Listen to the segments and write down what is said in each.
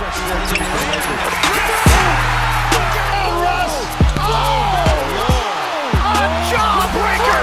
especially when it's for the Lakers. A jawbreaker!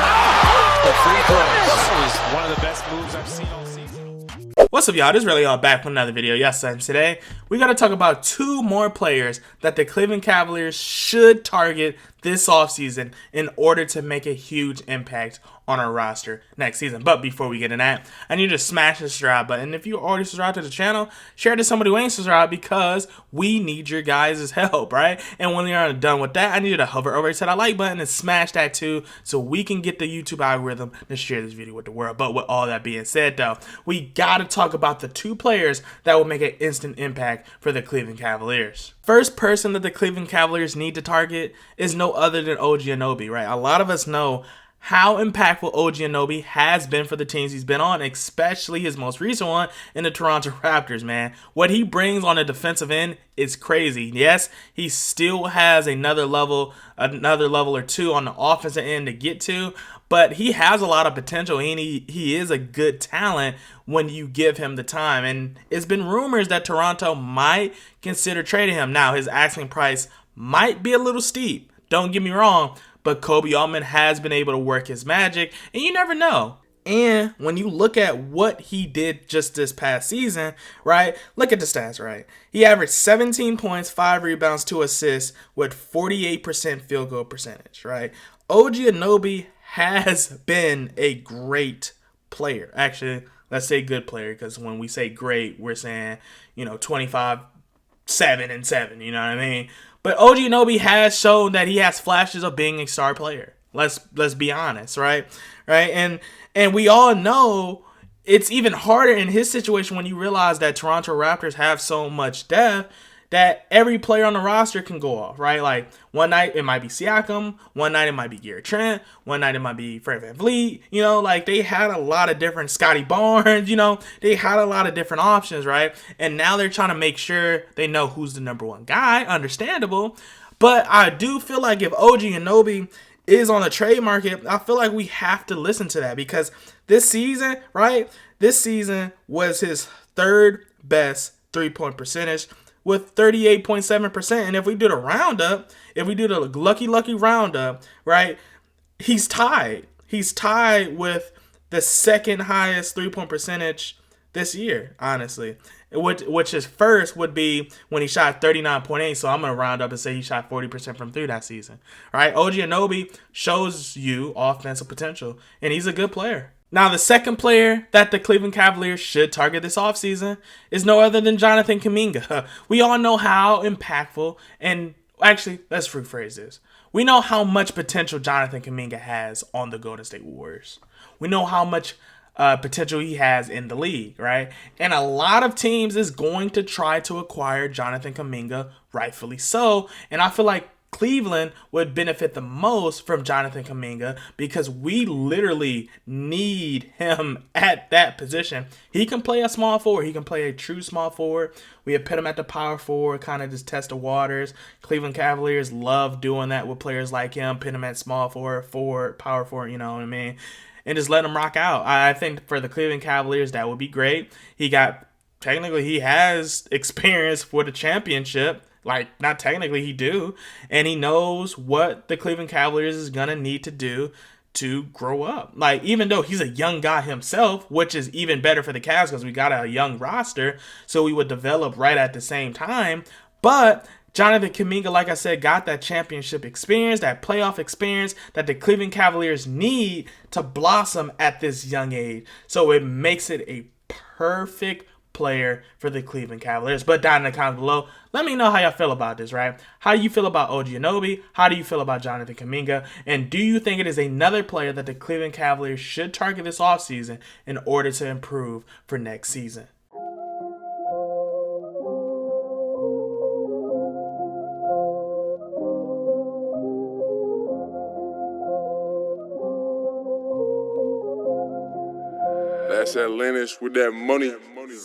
The free throws. That was one of the best moves I've seen all season. What's up, y'all? This is Relly, back with another video. Yes, and today we got to talk about two more players that the Cleveland Cavaliers should target this offseason in order to make a huge impact on our roster next season. But before we get in that, I need you to smash the subscribe button. If you already subscribed to the channel, share it to somebody who ain't subscribed because we need your guys' help, right? And when you're done with that, I need you to hover over to that like button and smash that too so we can get the YouTube algorithm to share this video with the world. But with all that being said, though, we got to talk about the two players that will make an instant impact for the Cleveland Cavaliers. First person that the Cleveland Cavaliers need to target is no other than OG Anunoby, right? A lot of us know how impactful OG Anunoby has been for the teams he's been on, especially his most recent one in the Toronto Raptors, man. What he brings on the defensive end is crazy. Yes, he still has another level or two on the offensive end to get to, but he has a lot of potential and he is a good talent when you give him the time. And it's been rumors that Toronto might consider trading him. Now, his asking price might be a little steep, don't get me wrong, but Kobe Altman has been able to work his magic, and you never know. And when you look at what he did just this past season, right, look at the stats, right? He averaged 17 points, 5 rebounds, 2 assists with 48% field goal percentage, right? OG Anunoby has been a great player. Actually, let's say good player, because when we say great, we're saying, 25, 7 and 7, you know what I mean? But OG Anunoby has shown that he has flashes of being a star player. Let's be honest, right? And we all know it's even harder in his situation when you realize that Toronto Raptors have so much depth that every player on the roster can go off, right? Like one night it might be Siakam, one night it might be Garrett Trent, one night it might be Fred VanVleet. Like they had a lot of different Scotty Barnes, they had a lot of different options, right? And now they're trying to make sure they know who's the number one guy. Understandable. But I do feel like if OG Anunoby is on the trade market, I feel like we have to listen to that because this season, right? This season was his third best 3-point percentage with 38.7%. And if we do the roundup, if we do the lucky roundup, right, he's tied. He's tied with the second highest 3-point percentage this year, honestly. Which is first would be when he shot 39.8. So I'm going to round up and say he shot 40% from 3 that season. Right? OG Anunoby shows you offensive potential, and he's a good player. Now, the second player that the Cleveland Cavaliers should target this offseason is no other than Jonathan Kampinga. We all know how impactful, and actually, let's rephrase this. We know how much potential Jonathan Kampinga has on the Golden State Warriors. We know how much potential he has in the league, right? And a lot of teams is going to try to acquire Jonathan Kampinga, rightfully so. And I feel like Cleveland would benefit the most from Jonathan Kampinga because we literally need him at that position. He can play a small forward. He can play a true small forward. We have put him at the power forward, kind of just test the waters. Cleveland Cavaliers love doing that with players like him, put him at small forward, power forward, you know what I mean? And just let him rock out. I think for the Cleveland Cavaliers, that would be great. He has experience for the championship. Like, not technically, he do. And he knows what the Cleveland Cavaliers is going to need to do to grow up. Like, even though he's a young guy himself, which is even better for the Cavs because we got a young roster, so we would develop right at the same time. But Jonathan Kampinga, like I said, got that championship experience, that playoff experience that the Cleveland Cavaliers need to blossom at this young age. So it makes it a perfect player for the Cleveland Cavaliers. But down in the comments below, let me know how y'all feel about this, right? How do you feel about OG Anunoby? How do you feel about Jonathan Kampinga? And do you think it is another player that the Cleveland Cavaliers should target this offseason in order to improve for next season? That's Atlantis with that money.